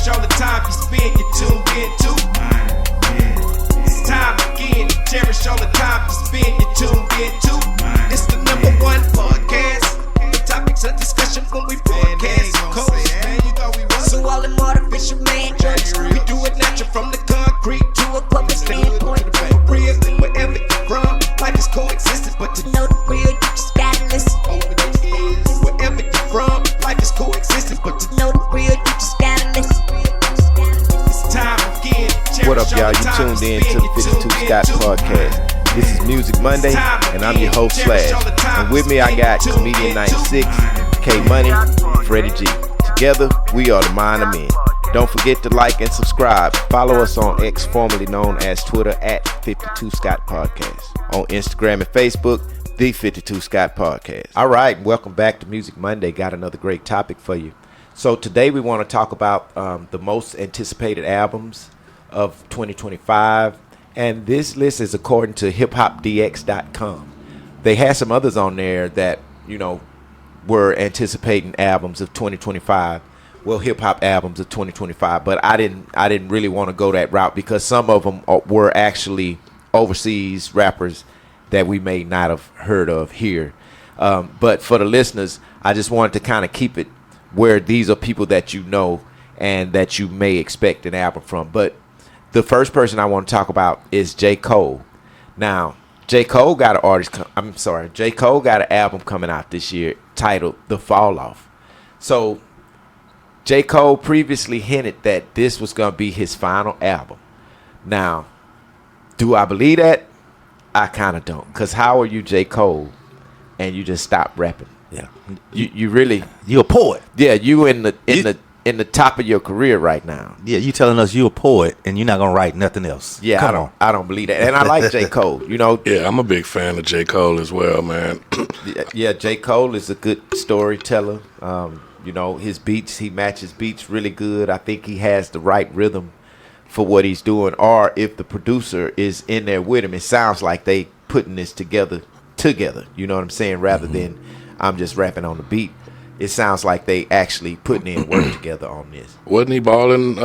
cherish all the time you spend, you tuned in to. It's time again to cherish all the time you spend, you tuned in to. It's the number one podcast. The topics of discussion when we broadcast. So all them artificial man jokes, we do it natural from the concrete to a public standpoint. Real, wherever you're from, life is coexisting, but to know the real, you just gotta listen. Wherever you're from, life is coexisting, but to know the real, you just gotta listen. It's time again. What up, y'all? You tuned in to the 52 Scott Podcast. This is Music Monday, and I'm your host, Slash. And with me, I got Comedian 96, K Money, Freddie G. Together, we are the Mind of Men. Don't forget to like and subscribe. Follow us on X, formerly known as Twitter, at 52 Scott Podcast. On Instagram and Facebook, the 52 Scott Podcast. All right, welcome back to Music Monday. Got another great topic for you. So today we want to talk about the most anticipated albums of 2025. And this list is according to hiphopdx.com. They had some others on there that, you know, were anticipating albums of 2025. Well, hip hop albums of 2025, but I didn't really want to go that route because some of them were actually overseas rappers that we may not have heard of here. But for the listeners, I just wanted to kind of keep it where these are people that you know and that you may expect an album from. But the first person I want to talk about is J. Cole. Now, J. Cole got an album coming out this year titled The Fall Off. So J. Cole previously hinted that this was going to be his final album. Now, do I believe that? I kind of don't. Because how are you J. Cole and you just stop rapping? Yeah. You really... You're a poet. Yeah, you in the top of your career right now. Yeah, you telling us you're a poet and you're not going to write nothing else. Yeah, I don't believe that. And I like J. Cole, you know. Yeah, I'm a big fan of J. Cole as well, man. Yeah, J. Cole is a good storyteller. You know, his beats, he matches beats really good. I think he has the right rhythm for what he's doing. Or if the producer is in there with him, it sounds like they putting this together. You know what I'm saying? Rather than I'm just rapping on the beat. It sounds like they actually putting in work together on this. Wasn't he balling,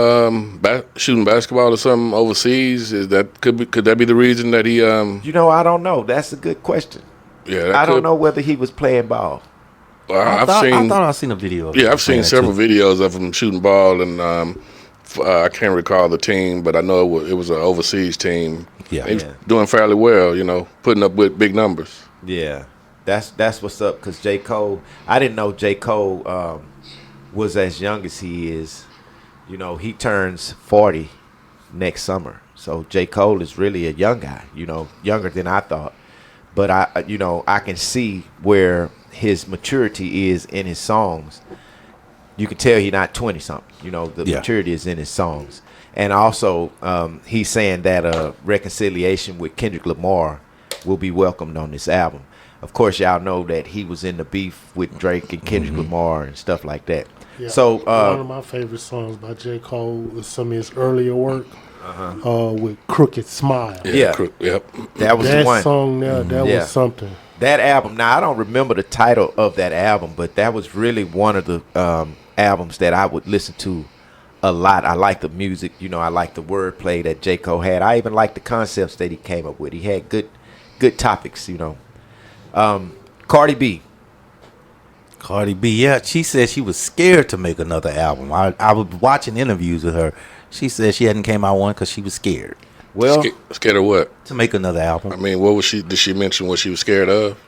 shooting basketball or something overseas? Could that be the reason that he? You know, I don't know. That's a good question. Yeah, I don't know whether he was playing ball. I thought I seen a video of him. Yeah, I've seen several videos of him shooting ball, and I can't recall the team, but I know it was an overseas team. Yeah, he was doing fairly well. You know, putting up with big numbers. Yeah. That's what's up, because J. Cole, I didn't know J. Cole was as young as he is. You know, he turns 40 next summer. So J. Cole is really a young guy, you know, younger than I thought. But I can see where his maturity is in his songs. You can tell he's not 20-something. You know, the maturity is in his songs. And also, he's saying that reconciliation with Kendrick Lamar will be welcomed on this album. Of course, y'all know that he was in the beef with Drake and Kendrick Lamar and stuff like that. Yeah. So one of my favorite songs by J. Cole is some of his earlier work with Crooked Smile. Yeah. Yep. That was the one. That song there, that was something. That album, now I don't remember the title of that album, but that was really one of the albums that I would listen to a lot. I like the music, you know, I like the wordplay that J. Cole had. I even like the concepts that he came up with. He had good topics, you know. Cardi B, yeah, she said she was scared to make another album. I was watching interviews with her. She said she hadn't came out one because she was scared. Well, scared of what? To make another album. I mean, what was she? Did she mention what she was scared of?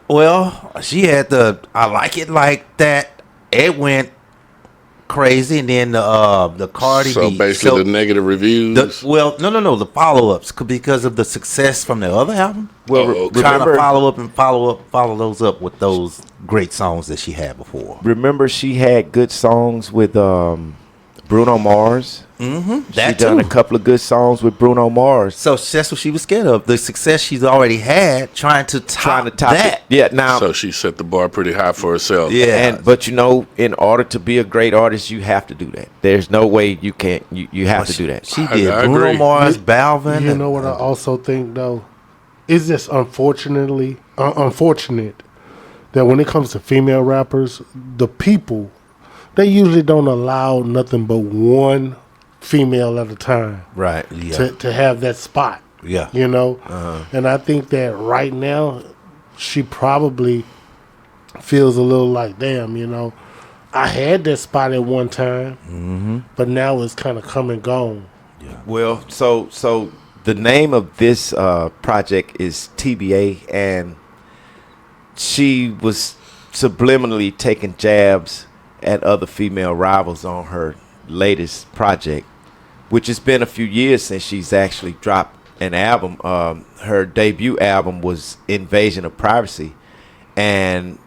Well, she had I like it like that. It went crazy, and then the Cardi B. So basically, the negative reviews. The follow-ups because of the success from the other album. Well, trying to follow those up with those great songs that she had before. Remember, she had good songs with Bruno Mars. Mm-hmm. She done a couple of good songs with Bruno Mars. So that's what she was scared of. The success she's already had, trying to top that. It. Yeah, now. So she set the bar pretty high for herself. Yeah, but you know, in order to be a great artist, you have to do that. There's no way you can't. You have to do that. She did. I Bruno agree. Mars, Balvin. You know what I also think though? It's just unfortunate that when it comes to female rappers, the they usually don't allow nothing but one female at a time Right. Yeah. to have that spot. Yeah. You know? And I think that right now, she probably feels a little like, damn, you know, I had that spot at one time, but now it's kind of come and gone. Well, so the name of this project is TBA, and she was subliminally taking jabs at other female rivals on her latest project, which has been a few years since she's actually dropped an album. Her debut album was Invasion of Privacy, and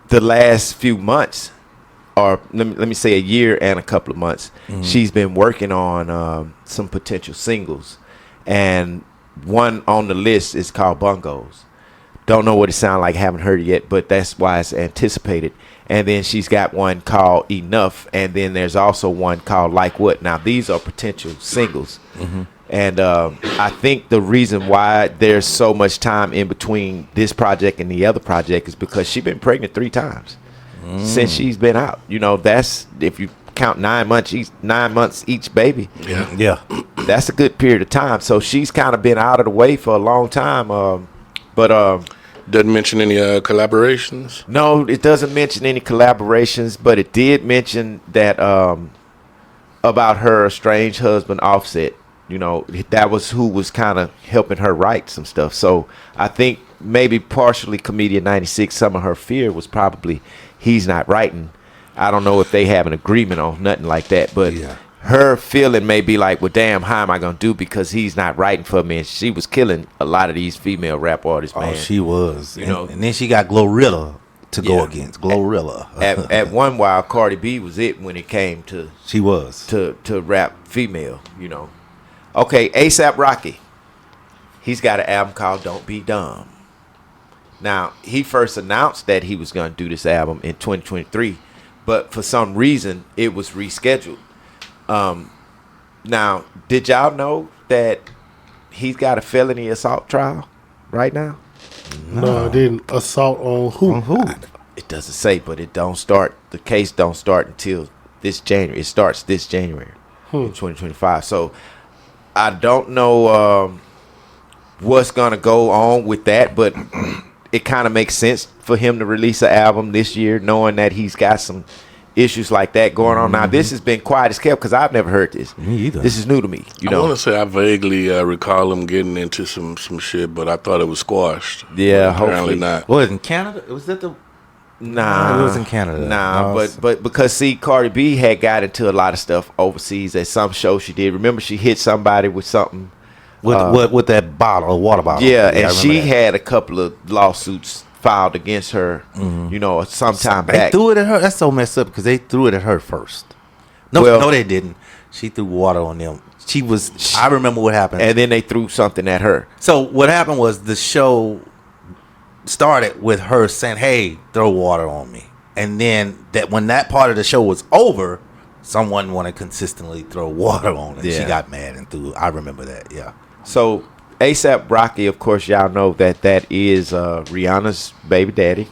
the last few months, or let me say a year and a couple of months, she's been working on some potential singles, and one on the list is called Bungos. Don't know what it sounds like, haven't heard it yet, but that's why it's anticipated. And then she's got one called Enough, and then there's also one called Like What. Now, these are potential singles. And I think the reason why there's so much time in between this project and the other project is because she's been pregnant 3 times since she's been out. You know, that's, if you count 9 months each baby. Yeah. That's a good period of time. So she's kind of been out of the way for a long time. But Doesn't mention any collaborations. no, it doesn't mention any collaborations, but it did mention that about her estranged husband Offset. You know, that was who was kind of helping her write some stuff. So I think maybe partially Comedian 96, some of her fear was probably he's not writing. I don't know if they have an agreement on nothing like that, but her feeling may be like, well, damn, how am I going to do because he's not writing for me? And she was killing a lot of these female rap artists, man. Oh, she was. You know, and then she got Glorilla to go against. Glorilla. At one while, Cardi B was it when it came to She was. to rap female, you know. Okay, A$AP Rocky. He's got an album called Don't Be Dumb. Now, he first announced that he was going to do this album in 2023, but for some reason, it was rescheduled. Now, did y'all know that he's got a felony assault trial right now? No, I didn't. Assault on who? On who? It doesn't say, but it don't start. The case don't start until this January. It starts this January in 2025. So I don't know what's gonna go on with that, but it kind of makes sense for him to release an album this year, knowing that he's got some issues like that going on. Now, this has been quiet as kept because I've never heard this. Me either. This is new to me. You I know. want to say I vaguely recall him getting into some shit, but I thought it was squashed. Yeah, But apparently hopefully not. Was it in Canada? Was that the... Nah, it was in Canada. Nah, No, but because see, Cardi B had got into a lot of stuff overseas at some show she did. Remember, she hit somebody with something. With that bottle, a water bottle. Yeah, I and remember she that. had a couple of lawsuits filed against her. You know, sometime They back. threw it at her. That's so messed up because they threw it at her first. No, Well- no, they didn't. She threw water on them. She was. I remember what happened. And then they threw something at her. So what happened was the show started with her saying, "Hey, throw water on me," and then that when that part of the show was over, someone wanted to consistently throw water on her. Yeah. She got mad and threw. I remember that. Yeah. So A$AP Rocky, of course, y'all know that is Rihanna's baby daddy.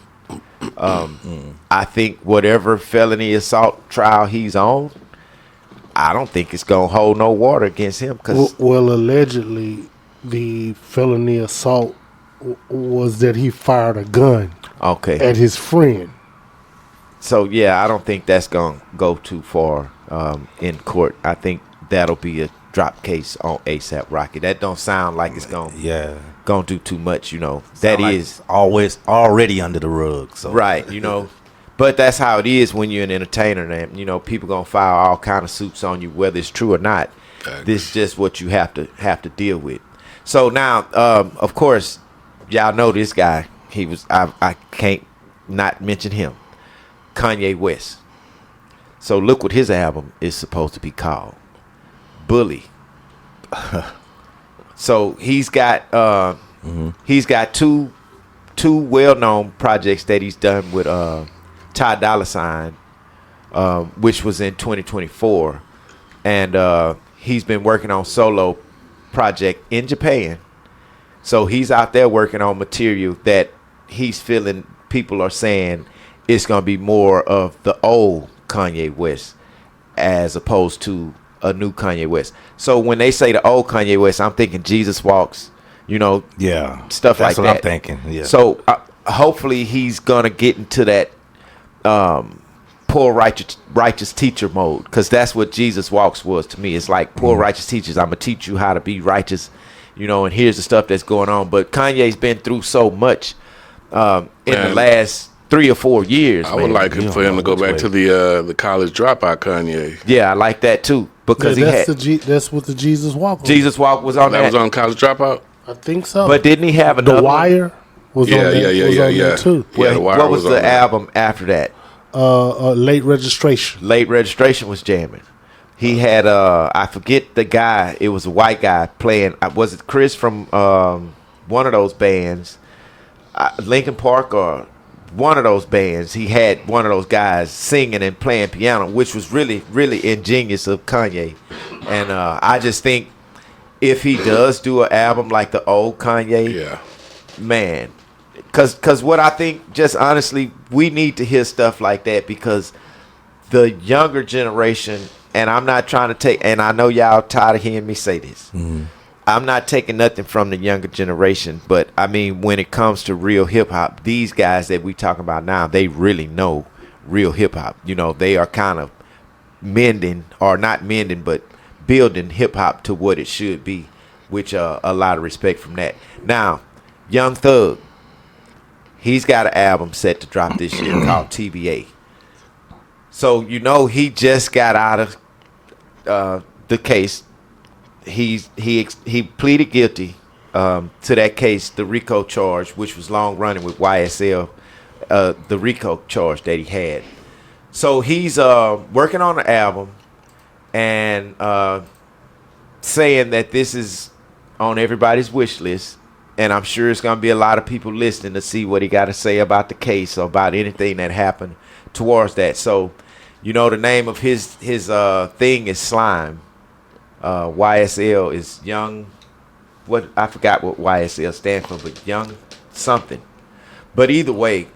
I think whatever felony assault trial he's on, I don't think it's gonna hold no water against him. Cause Well, allegedly, the felony assault was that he fired a gun okay, at his friend. so yeah, I don't think that's gonna go too far in court. I think that'll be a drop case on A$AP Rocky. That don't sound like it's gonna do too much. You know, that Sound like is it's always already under the rug. So right. You know. But that's how it is when you're an entertainer, and you know people gonna file all kind of suits on you, whether it's true or not. This is just what you have to deal with. So now, of course, y'all know this guy. He was I can't not mention him, Kanye West. So look what his album is supposed to be called, Bully. So he's got two well-known projects that he's done with Ty Dolla $ign, which was in 2024, and he's been working on solo project in Japan. So he's out there working on material that he's feeling people are saying it's gonna be more of the old Kanye West as opposed to a new Kanye West. So when they say the old Kanye West, I'm thinking Jesus Walks, you know, stuff like that. That's what I'm thinking. Yeah. So hopefully he's gonna get into that poor righteous teacher mode, because that's what Jesus Walks was to me. It's like poor righteous teachers. I'm gonna teach you how to be righteous, you know, and here's the stuff that's going on. But Kanye's been through so much in the last 3 or 4 years. I would like for him to go back to the college dropout Kanye. Yeah, I like that too, because that's what the Jesus Walk was. Jesus Walk was on that. That was on College Dropout? I think so. But didn't he have another The Wire was on there too. Well, The Wire what was the on album after that? Late Registration. Late Registration was jamming. He had I forget the guy. It was a white guy playing. Was it Chris from one of those bands, Linkin Park or one of those bands? He had one of those guys singing and playing piano, which was really, really ingenious of Kanye. And I just think if he does do an album like the old Kanye, man, because what I think, just honestly, we need to hear stuff like that, because the younger generation, and I'm not trying to take, and I know y'all tired of hearing me say this, I'm not taking nothing from the younger generation, but I mean, when it comes to real hip hop, these guys that we talking about now, they really know real hip hop. You know, they are kind of mending, or not mending, but building hip hop to what it should be, which a lot of respect from that. Now, Young Thug, he's got an album set to drop this year called TBA. So, you know, he just got out of the case. He pleaded guilty to that case, the RICO charge, which was long running with YSL, the RICO charge that he had. So he's working on the album and saying that this is on everybody's wish list. And I'm sure it's going to be a lot of people listening to see what he got to say about the case or about anything that happened towards that. So, you know, the name of his thing is Slime. YSL is Young. What, I forgot what YSL stands for, but Young something. But either way,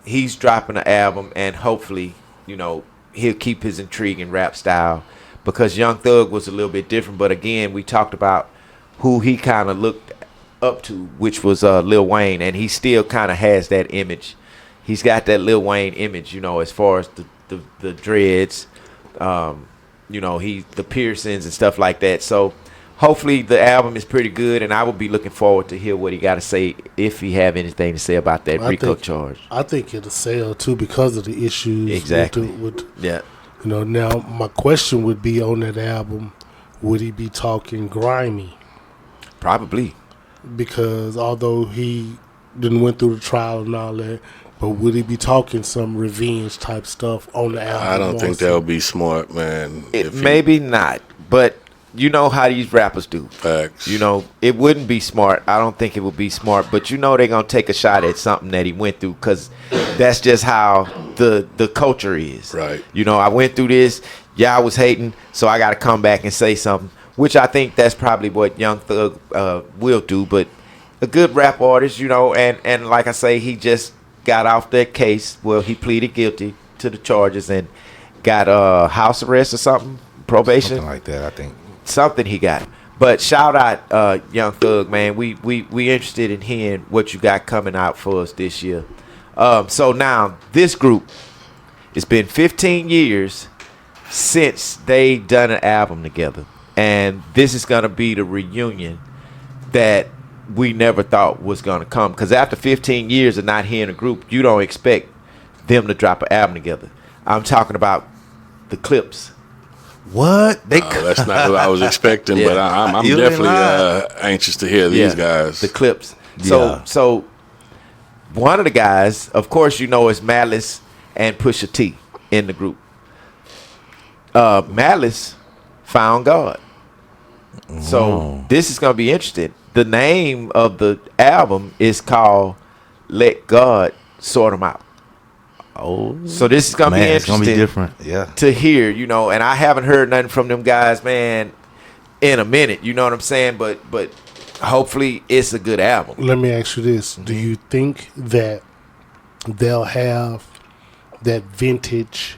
he's dropping an album, and hopefully, you know, he'll keep his intriguing rap style, because Young Thug was a little bit different. But again, we talked about who he kind of looked up to, which was Lil Wayne, and he still kind of has that image. He's got that Lil Wayne image, you know, as far as the dreads, you know, the piercings and stuff like that. So hopefully the album is pretty good, and I will be looking forward to hear what he got to say, if he have anything to say about that RICO charge. I think it'll sell too, because of the issues. Exactly. You know, now my question would be, on that album, would he be talking grimy? Probably. Because although he didn't went through the trial and all that, but would he be talking some revenge type stuff on the album? I don't think that would be smart, man. Maybe not, but you know how these rappers do. Facts. You know, it wouldn't be smart. I don't think it would be smart, but you know they're going to take a shot at something that he went through, because that's just how the culture is. Right. You know, I went through this, y'all was hating, so I got to come back and say something, which I think that's probably what Young Thug will do. But a good rap artist, you know, and like I say, he just got off that case. Well, he pleaded guilty to the charges and got house arrest or something, probation. Something like that, I think. Something he got. But shout out Young Thug, man. We interested in hearing what you got coming out for us this year. So now, this group, it's been 15 years since they done an album together. And this is going to be the reunion that we never thought was going to come. Because after 15 years of not hearing a group, you don't expect them to drop an album together. I'm talking about the Clips. What? That's not what I was expecting, but I'm definitely anxious to hear these guys. The Clips. Yeah. So one of the guys, of course, you know, is Malice and Pusha T in the group. Malice found God. So this is going to be interesting. The name of the album is called Let God Sort 'Em Out. Oh, so this is going to be interesting. It's going to be different, yeah. To hear, you know, and I haven't heard nothing from them guys, man, in a minute. You know what I'm saying? But hopefully it's a good album. Let me ask you this. Do you think that they'll have that vintage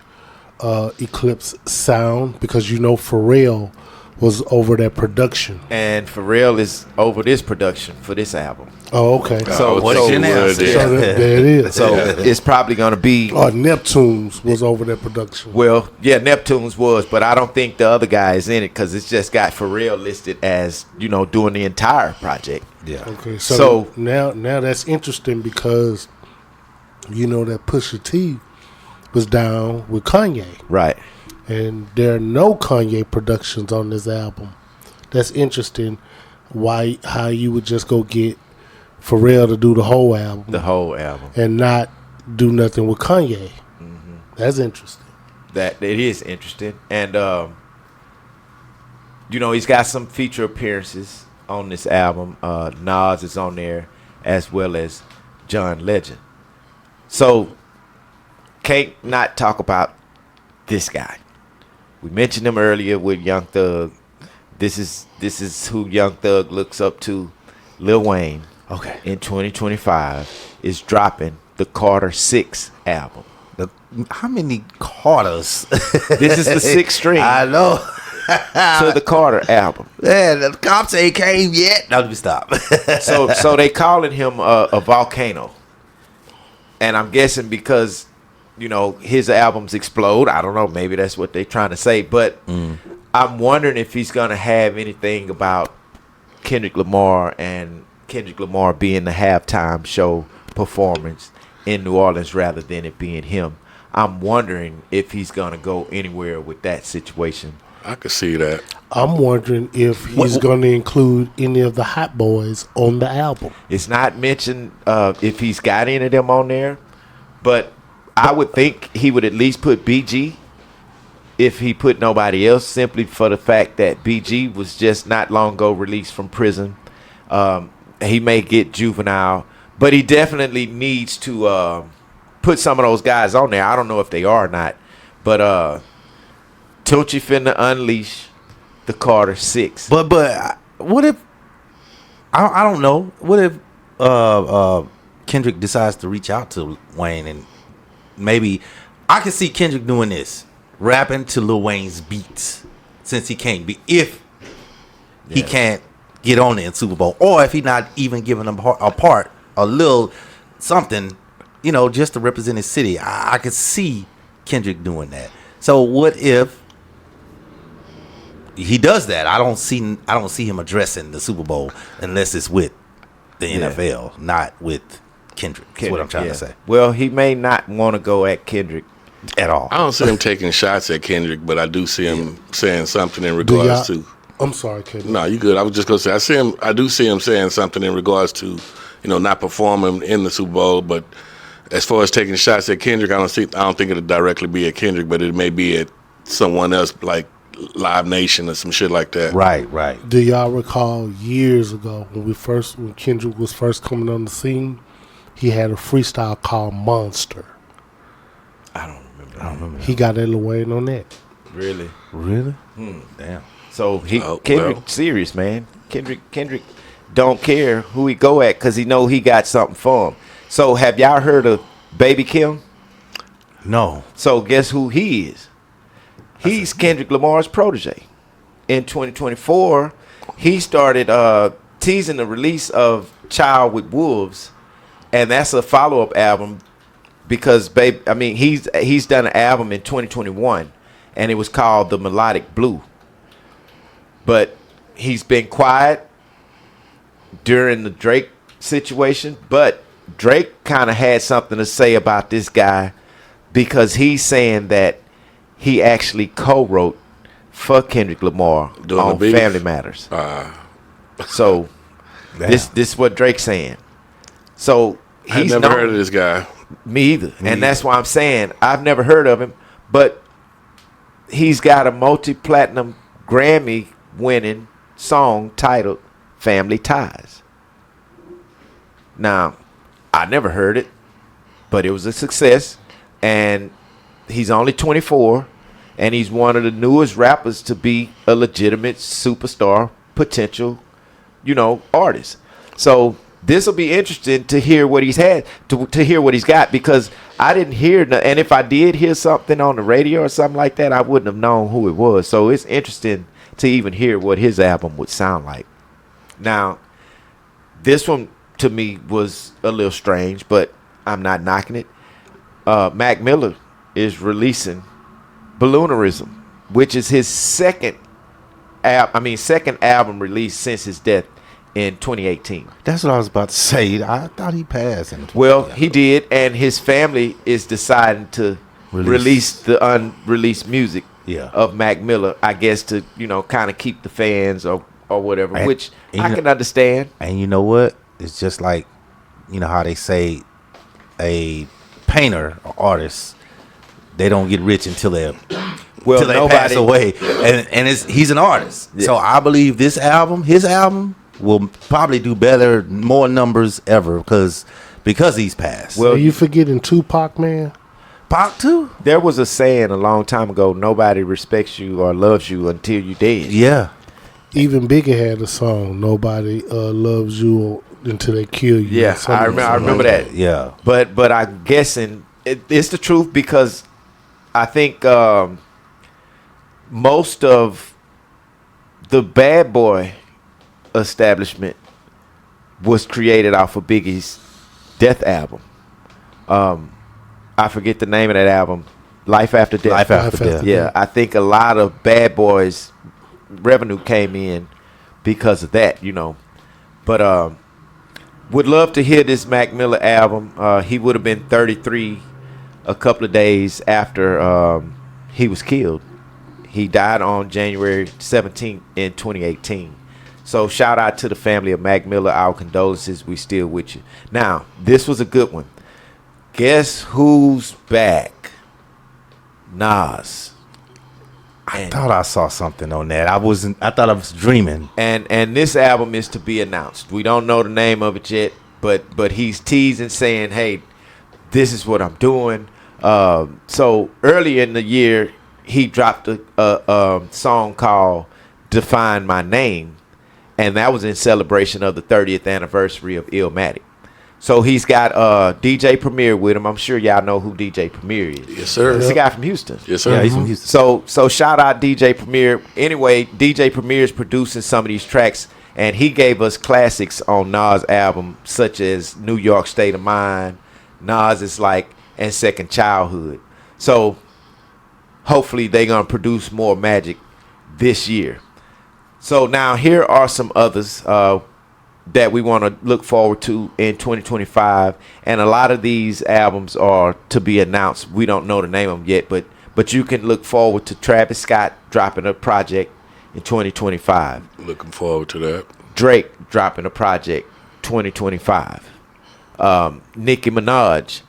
Eclipse Sound because Pharrell was over that production. And Pharrell is over this production for this album. Oh, okay. So what's so- your name? So there it is. So it's probably going to be. Neptune's was over that production. Well, yeah, Neptune's was, but I don't think the other guy is in it because it's just got Pharrell listed as doing the entire project. Yeah. Okay, So- so now that's interesting because that Pusha T was down with Kanye, Right. and there are no Kanye productions on this album. That's interesting. How you would just go get Pharrell to do the whole album The whole album. and not do nothing with Kanye. That's interesting. That it is interesting, and he's got some feature appearances on this album. Nas is on there as well as John Legend. So can't not talk about this guy. We mentioned him earlier with Young Thug. This is who Young Thug looks up to. Lil Wayne. Okay. In 2025 is dropping the Carter 6 album. How many Carters? This is the 6th string I know. to the Carter album. Man, the cops ain't came yet. No, let me stop. So they calling him a volcano, and I'm guessing because his albums explode. I don't know. Maybe that's what they're trying to say. But I'm wondering if he's gonna have anything about Kendrick Lamar and Kendrick Lamar being the halftime show performance in New Orleans rather than it being him. I'm wondering if he's gonna go anywhere with that situation. I could see that. I'm wondering if he's going to include any of the Hot Boys on the album. It's not mentioned if he's got any of them on there, but I would think he would at least put BG if he put nobody else, simply for the fact that BG was just not long ago released from prison. He may get Juvenile, but he definitely needs to put some of those guys on there. I don't know if they are or not, but Tunchi finna unleash the Carter 6. But what if I don't know? What if Kendrick decides to reach out to Wayne and maybe I can see Kendrick doing this, rapping to Lil Wayne's beats, since he can't be he can't get on there in Super Bowl, or if he not even giving them a little something, just to represent his city. I could see Kendrick doing that. So what if he does that? I don't see him addressing the Super Bowl unless it's with the NFL, not with Kendrick. That's what I'm trying to say. Well, he may not want to go at Kendrick At all. I don't see him taking shots at Kendrick, but I do see him saying something in regards to. I'm sorry, Kendrick. No, you good. I was just gonna say I do see him saying something in regards to, not performing in the Super Bowl. But as far as taking shots at Kendrick, I don't think it'll directly be at Kendrick, but it may be at someone else like Live Nation or some shit like that. Right. Do y'all recall years ago when Kendrick was first coming on the scene, he had a freestyle called Monster. I don't remember. He got Lil Wayne on that. Really? Damn. So Kendrick well. serious, man. Kendrick don't care who he go at because he know he got something for him. So have y'all heard of Baby Kim? No. So guess who he is? He's Kendrick Lamar's protege. In 2024, he started teasing the release of Child with Wolves, and that's a follow-up album because he's done an album in 2021, and it was called The Melodic Blue. But he's been quiet during the Drake situation, but Drake kind of had something to say about this guy because he's saying that he actually co-wrote for Kendrick Lamar on Family Matters. So this is what Drake's saying. So I've never heard of this guy. Me either. And that's why I'm saying I've never heard of him, but he's got a multi-platinum Grammy-winning song titled Family Ties. Now, I never heard it, but it was a success, and he's only 24, and he's one of the newest rappers to be a legitimate superstar potential, artist. So this will be interesting to hear what he's had, to hear what he's got, because I didn't hear, and if I did hear something on the radio or something like that, I wouldn't have known who it was. So it's interesting to even hear what his album would sound like. Now, this one to me was a little strange, but I'm not knocking it. Mac Miller is releasing Balloonerism, which is his second album release since his death in 2018. That's what I was about to say. I thought he passed. Well, he did, and his family is deciding to release the unreleased music of Mac Miller, I guess, to kind of keep the fans or whatever, which I can understand. And you know what? It's just like, how they say a painter or artist, they don't get rich until they pass away. And he's an artist. Yeah. So I believe his album will probably do better, more numbers ever because he's passed. Well, you forgetting Tupac, man? Pac too? There was a saying a long time ago, nobody respects you or loves you until you're dead. Yeah. Even Biggie had a song, Nobody Loves You Until They Kill You. Yeah, I remember that. Yeah. But I'm guessing it's the truth because I think most of the Bad Boy establishment was created off of Biggie's Death album. I forget the name of that album. Life After Death. Life After Death. Yeah, I think a lot of Bad Boys revenue came in because of that, But would love to hear this Mac Miller album. He would have been 33 a couple of days after he was killed. He died on January 17th in 2018. So shout out to the family of Mac Miller. Our condolences. We still with you. Now, this was a good one. Guess who's back? Nas. I thought I saw something on that. I thought I was dreaming. And this album is to be announced. We don't know the name of it yet, but he's teasing, saying, "Hey, this is what I'm doing." So earlier in the year, he dropped a song called "Define My Name," and that was in celebration of the 30th anniversary of Illmatic. So he's got DJ Premier with him. I'm sure y'all know who DJ Premier is. Yes, sir. He's a guy from Houston. Yes, sir. Yeah, he's from Houston. So shout out DJ Premier. Anyway, DJ Premier is producing some of these tracks, and he gave us classics on Nas' album, such as New York State of Mind, Nas is Like, and Second Childhood. So hopefully they're going to produce more magic this year. So now here are some others that we want to look forward to in 2025, and a lot of these albums are to be announced. We don't know the name of them yet, but you can look forward to Travis Scott dropping a project in 2025. Looking forward to that. Drake dropping a project 2025. Nicki Minaj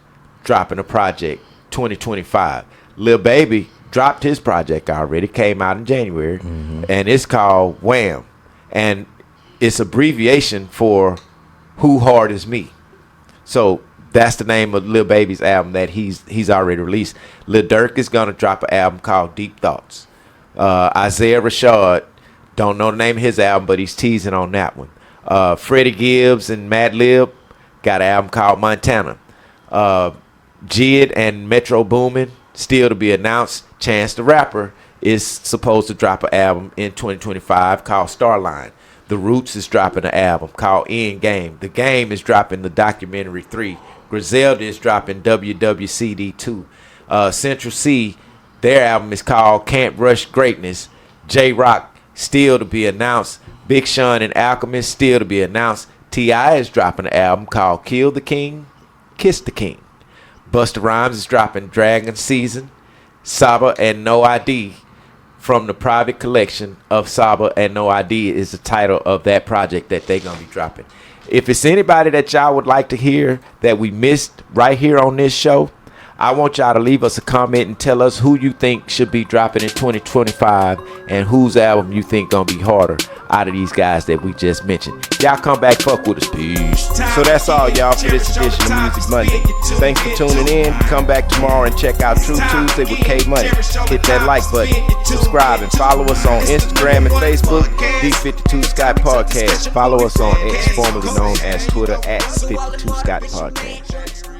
dropping a project 2025. Lil Baby dropped his project already, came out in January, and it's called Wham, and it's abbreviation for Who Hard Is Me. So that's the name of Lil Baby's album that he's already released. Lil Durk is gonna drop an album called Deep Thoughts. Isaiah Rashad, don't know the name of his album, but he's teasing on that one. Freddie Gibbs and Madlib got an album called Montana. Jid and Metro Boomin, still to be announced. Chance the Rapper is supposed to drop an album in 2025 called Starline. The Roots is dropping an album called End Game. The Game is dropping the documentary 3. Griselda is dropping WWCD 2. Central C, their album is called Can't Rush Greatness. J-Rock still to be announced. Big Sean and Alchemist still to be announced. T.I. is dropping an album called Kill the King, Kiss the King. Busta Rhymes is dropping Dragon Season. Saba and No ID from the private collection of Saba and No ID is the title of that project that they're going to be dropping. If it's anybody that y'all would like to hear that we missed right here on this show, I want y'all to leave us a comment and tell us who you think should be dropping in 2025 and whose album you think gonna be harder out of these guys that we just mentioned. Y'all come back, fuck with us. Peace. So that's all, y'all, for this edition of Music Monday. Thanks for tuning in. Come back tomorrow and check out True Tuesday with K Money. Hit that like button, subscribe, and follow us on Instagram and Facebook, D52 Scott Podcast. Follow us on X, formerly known as Twitter, at 52 Scott Podcast.